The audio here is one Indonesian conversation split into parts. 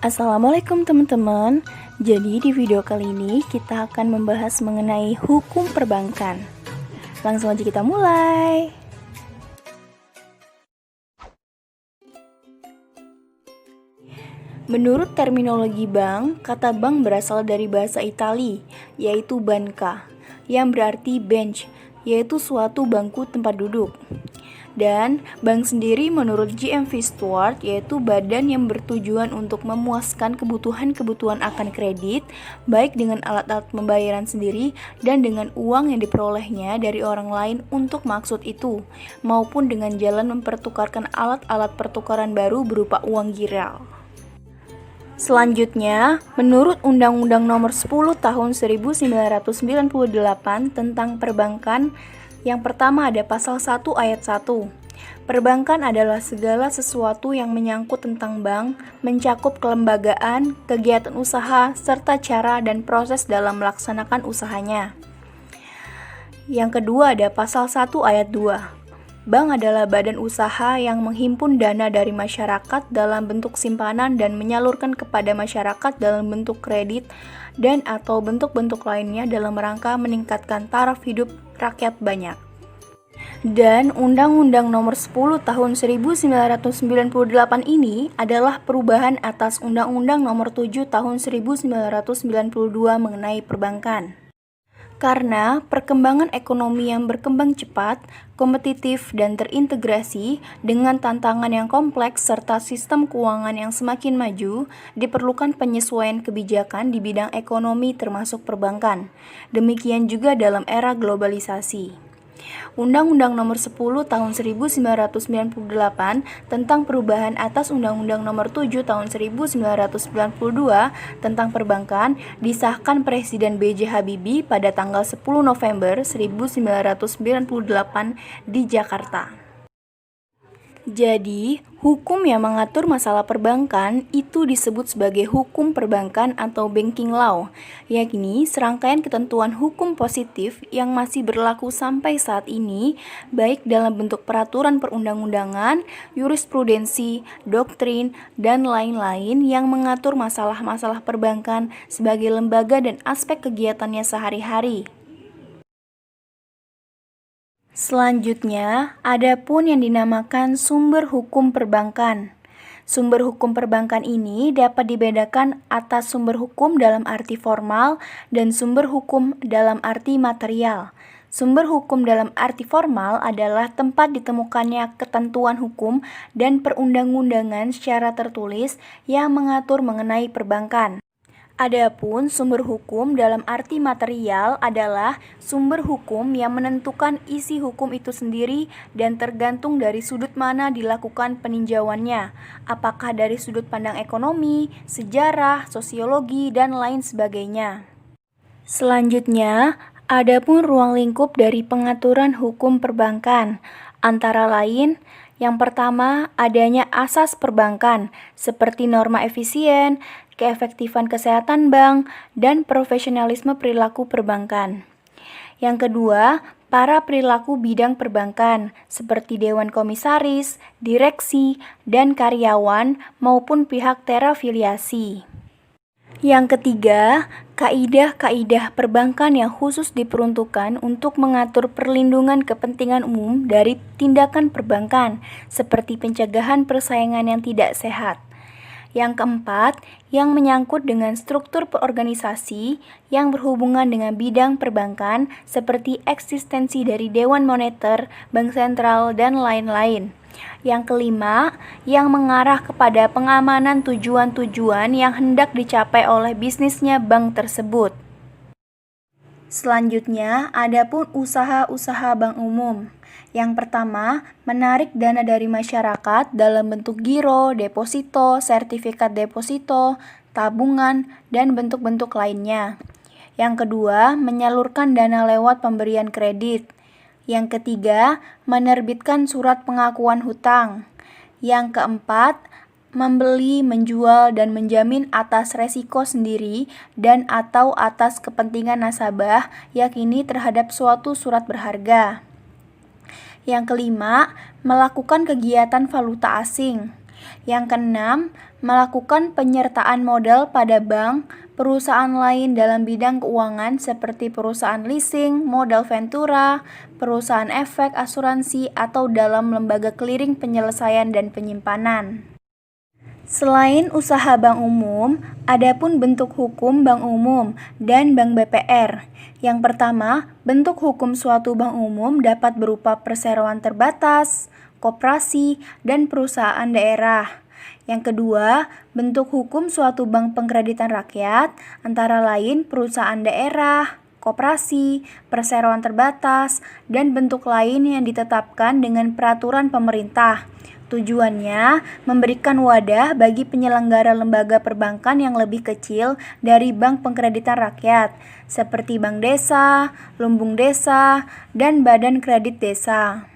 Assalamualaikum teman-teman. Jadi di video kali ini kita akan membahas mengenai hukum perbankan. Langsung aja kita mulai. Menurut terminologi bank, kata bank berasal dari bahasa Itali, yaitu banca, yang berarti bench, yaitu suatu bangku tempat duduk. Dan bank sendiri menurut GMV Stewart yaitu badan yang bertujuan untuk memuaskan kebutuhan-kebutuhan akan kredit, baik dengan alat-alat pembayaran sendiri dan dengan uang yang diperolehnya dari orang lain untuk maksud itu, maupun dengan jalan mempertukarkan alat-alat pertukaran baru berupa uang giral. Selanjutnya, menurut Undang-Undang Nomor 10 Tahun 1998 tentang perbankan, yang pertama ada pasal 1 ayat 1. Perbankan adalah segala sesuatu yang menyangkut tentang bank, mencakup kelembagaan, kegiatan usaha, serta cara dan proses dalam melaksanakan usahanya. Yang kedua ada pasal 1 ayat 2. Bank adalah badan usaha yang menghimpun dana dari masyarakat dalam bentuk simpanan dan menyalurkan kepada masyarakat dalam bentuk kredit dan atau bentuk-bentuk lainnya dalam rangka meningkatkan taraf hidup rakyat banyak. Dan Undang-Undang Nomor 10 Tahun 1998 ini adalah perubahan atas Undang-Undang Nomor 7 Tahun 1992 mengenai perbankan. Karena perkembangan ekonomi yang berkembang cepat, kompetitif, dan terintegrasi dengan tantangan yang kompleks serta sistem keuangan yang semakin maju, diperlukan penyesuaian kebijakan di bidang ekonomi termasuk perbankan. Demikian juga dalam era globalisasi. Undang-Undang Nomor 10 Tahun 1998 tentang perubahan atas Undang-Undang Nomor 7 Tahun 1992 tentang perbankan disahkan Presiden B.J. Habibie pada tanggal 10 November 1998 di Jakarta. Jadi, hukum yang mengatur masalah perbankan itu disebut sebagai hukum perbankan atau banking law, yakni serangkaian ketentuan hukum positif yang masih berlaku sampai saat ini, baik dalam bentuk peraturan perundang-undangan, jurisprudensi, doktrin, dan lain-lain yang mengatur masalah-masalah perbankan sebagai lembaga dan aspek kegiatannya sehari-hari. Selanjutnya, ada pun yang dinamakan sumber hukum perbankan. Sumber hukum perbankan ini dapat dibedakan atas sumber hukum dalam arti formal dan sumber hukum dalam arti material. Sumber hukum dalam arti formal adalah tempat ditemukannya ketentuan hukum dan perundang-undangan secara tertulis yang mengatur mengenai perbankan. Adapun sumber hukum dalam arti material adalah sumber hukum yang menentukan isi hukum itu sendiri dan tergantung dari sudut mana dilakukan peninjauannya, apakah dari sudut pandang ekonomi, sejarah, sosiologi, dan lain sebagainya. Selanjutnya, adapun ruang lingkup dari pengaturan hukum perbankan, antara lain yang pertama, adanya asas perbankan, seperti norma efisien, keefektifan kesehatan bank, dan profesionalisme perilaku perbankan. Yang kedua, para perilaku bidang perbankan, seperti dewan komisaris, direksi, dan karyawan, maupun pihak terafiliasi. Yang ketiga, kaidah-kaidah perbankan yang khusus diperuntukkan untuk mengatur perlindungan kepentingan umum dari tindakan perbankan, seperti pencegahan persaingan yang tidak sehat. Yang keempat, yang menyangkut dengan struktur organisasi yang berhubungan dengan bidang perbankan, seperti eksistensi dari Dewan Moneter, Bank Sentral, dan lain-lain. Yang kelima, yang mengarah kepada pengamanan tujuan-tujuan yang hendak dicapai oleh bisnisnya bank tersebut. Selanjutnya, adapun usaha-usaha bank umum. Yang pertama, menarik dana dari masyarakat dalam bentuk giro, deposito, sertifikat deposito, tabungan, dan bentuk-bentuk lainnya. Yang kedua, menyalurkan dana lewat pemberian kredit. Yang ketiga, menerbitkan surat pengakuan hutang. Yang keempat, membeli, menjual, dan menjamin atas resiko sendiri dan atau atas kepentingan nasabah, yakni terhadap suatu surat berharga. Yang kelima, melakukan kegiatan valuta asing. Yang keenam, melakukan penyertaan modal pada bank, perusahaan lain dalam bidang keuangan seperti perusahaan leasing, modal ventura, perusahaan efek, asuransi, atau dalam lembaga clearing penyelesaian dan penyimpanan. Selain usaha bank umum, adapun bentuk hukum bank umum dan bank BPR. Yang pertama, bentuk hukum suatu bank umum dapat berupa perseroan terbatas, koperasi, dan perusahaan daerah. Yang kedua, bentuk hukum suatu bank pengkreditan rakyat antara lain perusahaan daerah, koperasi, perseroan terbatas, dan bentuk lain yang ditetapkan dengan peraturan pemerintah. Tujuannya memberikan wadah bagi penyelenggara lembaga perbankan yang lebih kecil dari bank pengkreditan rakyat, seperti bank desa, lumbung desa, dan badan kredit desa.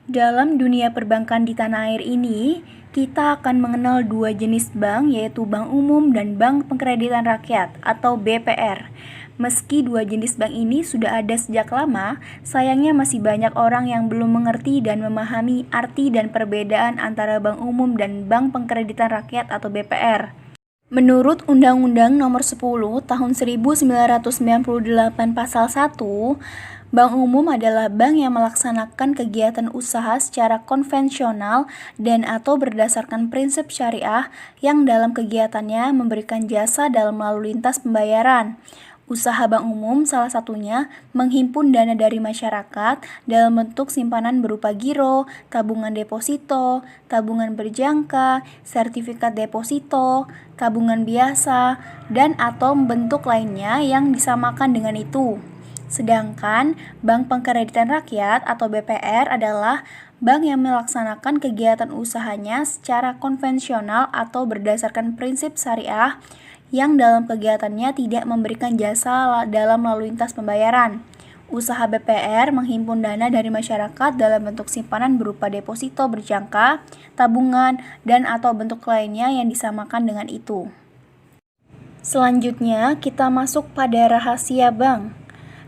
Dalam dunia perbankan di tanah air ini, kita akan mengenal dua jenis bank, yaitu bank umum dan bank pengkreditan rakyat atau BPR. Meski dua jenis bank ini sudah ada sejak lama, sayangnya masih banyak orang yang belum mengerti dan memahami arti dan perbedaan antara bank umum dan bank pengkreditan rakyat atau BPR. Menurut Undang-Undang Nomor 10 Tahun 1998 Pasal 1, bank umum adalah bank yang melaksanakan kegiatan usaha secara konvensional dan atau berdasarkan prinsip syariah yang dalam kegiatannya memberikan jasa dalam lalu lintas pembayaran. Usaha bank umum salah satunya menghimpun dana dari masyarakat dalam bentuk simpanan berupa giro, tabungan deposito, tabungan berjangka, sertifikat deposito, tabungan biasa, dan atau bentuk lainnya yang disamakan dengan itu. Sedangkan Bank Pengkreditan Rakyat atau BPR adalah bank yang melaksanakan kegiatan usahanya secara konvensional atau berdasarkan prinsip syariah yang dalam kegiatannya tidak memberikan jasa dalam lalu lintas pembayaran. Usaha BPR menghimpun dana dari masyarakat dalam bentuk simpanan berupa deposito berjangka, tabungan, dan atau bentuk lainnya yang disamakan dengan itu. Selanjutnya, kita masuk pada rahasia bank.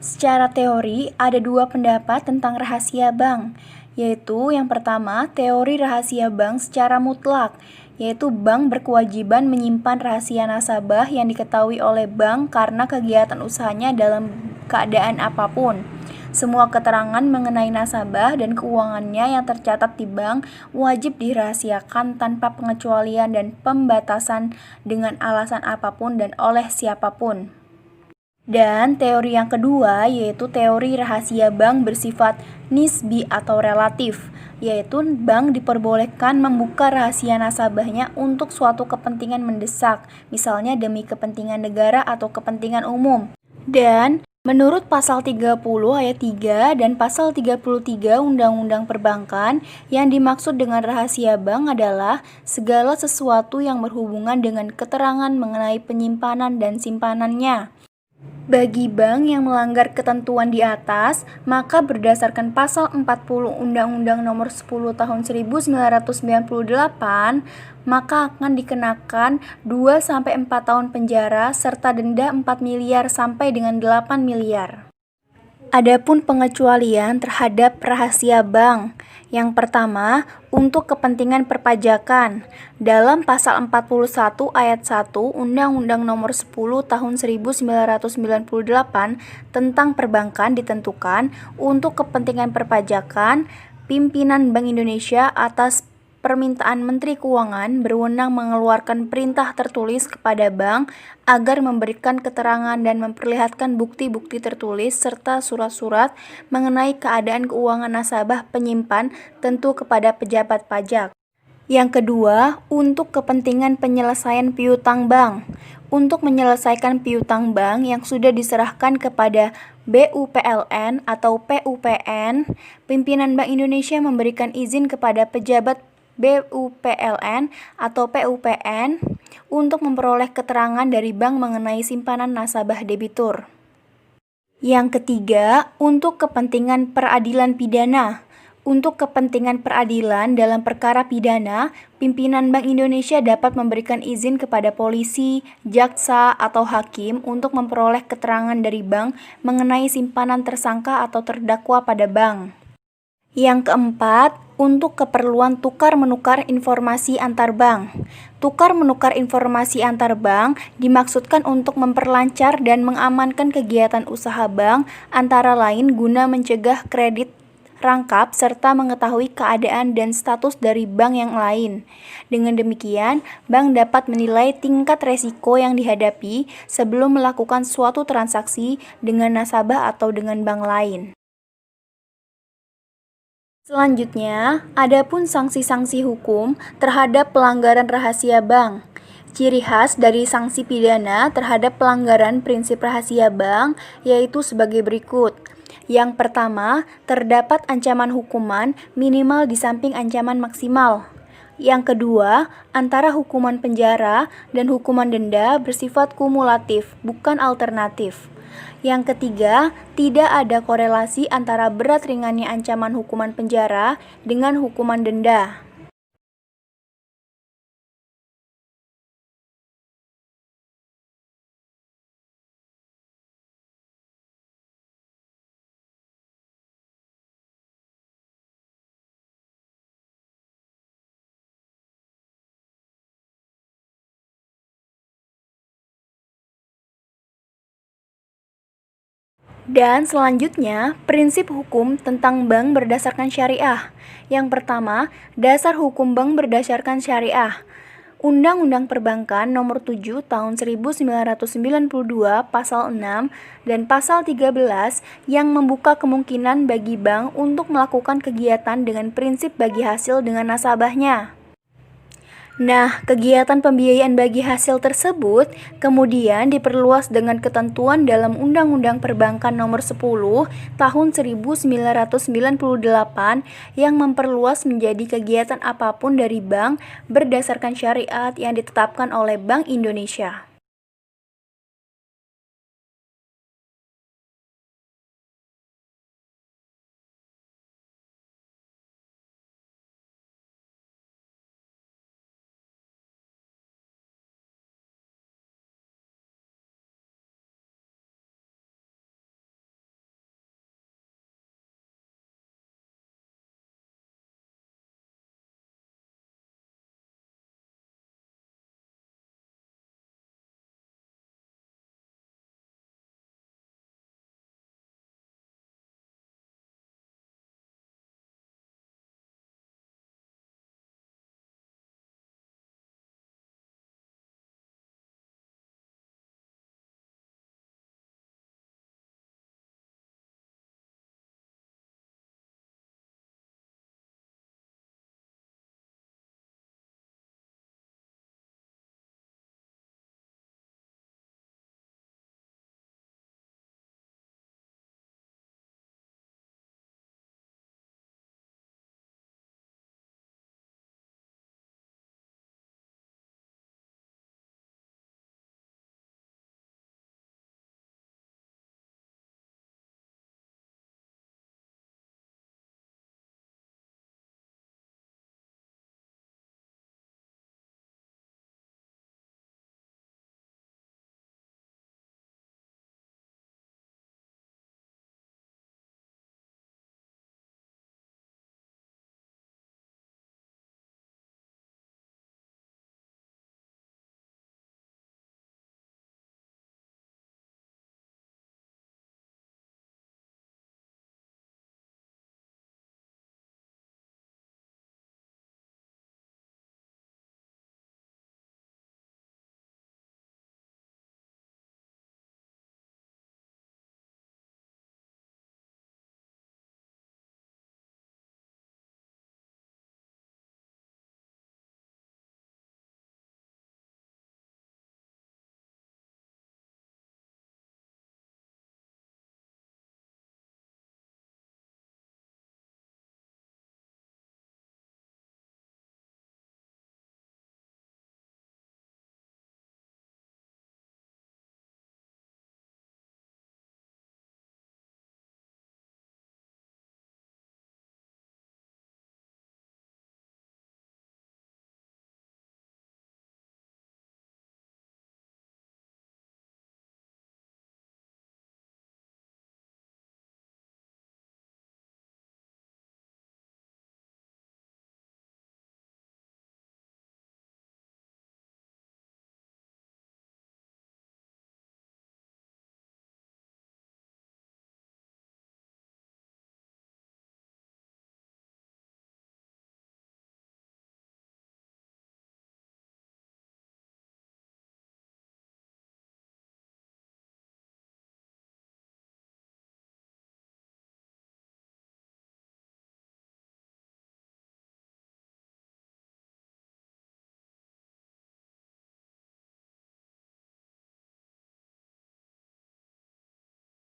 Secara teori, ada dua pendapat tentang rahasia bank, yaitu yang pertama, teori rahasia bank secara mutlak, yaitu bank berkewajiban menyimpan rahasia nasabah yang diketahui oleh bank karena kegiatan usahanya dalam keadaan apapun. Semua keterangan mengenai nasabah dan keuangannya yang tercatat di bank wajib dirahasiakan tanpa pengecualian dan pembatasan dengan alasan apapun dan oleh siapapun. Dan teori yang kedua yaitu teori rahasia bank bersifat nisbi atau relatif, yaitu bank diperbolehkan membuka rahasia nasabahnya untuk suatu kepentingan mendesak, misalnya demi kepentingan negara atau kepentingan umum. Dan menurut pasal 30 ayat 3 dan pasal 33 Undang-Undang Perbankan, yang dimaksud dengan rahasia bank adalah segala sesuatu yang berhubungan dengan keterangan mengenai penyimpanan dan simpanannya. Bagi bank yang melanggar ketentuan di atas, maka berdasarkan pasal 40 Undang-Undang Nomor 10 Tahun 1998, maka akan dikenakan 2-4 tahun penjara serta denda 4 miliar sampai dengan 8 miliar. Adapun pengecualian terhadap rahasia bank. Yang pertama, untuk kepentingan perpajakan. Dalam pasal 41 ayat 1 Undang-Undang Nomor 10 Tahun 1998 tentang perbankan ditentukan untuk kepentingan perpajakan, pimpinan Bank Indonesia atas permintaan Menteri Keuangan berwenang mengeluarkan perintah tertulis kepada bank agar memberikan keterangan dan memperlihatkan bukti-bukti tertulis serta surat-surat mengenai keadaan keuangan nasabah penyimpan tentu kepada pejabat pajak. Yang kedua, untuk kepentingan penyelesaian piutang bank. Untuk menyelesaikan piutang bank yang sudah diserahkan kepada BUPLN atau PUPN, pimpinan Bank Indonesia memberikan izin kepada pejabat BUPLN atau PUPN untuk memperoleh keterangan dari bank mengenai simpanan nasabah debitur. Yang ketiga, untuk kepentingan peradilan pidana. Untuk kepentingan peradilan dalam perkara pidana, pimpinan Bank Indonesia dapat memberikan izin kepada polisi, jaksa, atau hakim untuk memperoleh keterangan dari bank mengenai simpanan tersangka atau terdakwa pada bank. Yang keempat, untuk keperluan tukar-menukar informasi antar bank. Tukar-menukar informasi antar bank dimaksudkan untuk memperlancar dan mengamankan kegiatan usaha bank antara lain guna mencegah kredit rangkap serta mengetahui keadaan dan status dari bank yang lain. Dengan demikian, bank dapat menilai tingkat resiko yang dihadapi sebelum melakukan suatu transaksi dengan nasabah atau dengan bank lain. Selanjutnya, adapun sanksi-sanksi hukum terhadap pelanggaran rahasia bank. Ciri khas dari sanksi pidana terhadap pelanggaran prinsip rahasia bank yaitu sebagai berikut. Yang pertama, terdapat ancaman hukuman minimal di samping ancaman maksimal. Yang kedua, antara hukuman penjara dan hukuman denda bersifat kumulatif, bukan alternatif. Yang ketiga, tidak ada korelasi antara berat ringannya ancaman hukuman penjara dengan hukuman denda. Dan selanjutnya, prinsip hukum tentang bank berdasarkan syariah. Yang pertama, dasar hukum bank berdasarkan syariah. Undang-Undang Perbankan Nomor 7 Tahun 1992 Pasal 6 dan Pasal 13 yang membuka kemungkinan bagi bank untuk melakukan kegiatan dengan prinsip bagi hasil dengan nasabahnya. Nah, kegiatan pembiayaan bagi hasil tersebut kemudian diperluas dengan ketentuan dalam Undang-Undang Perbankan Nomor 10 Tahun 1998 yang memperluas menjadi kegiatan apapun dari bank berdasarkan syariat yang ditetapkan oleh Bank Indonesia.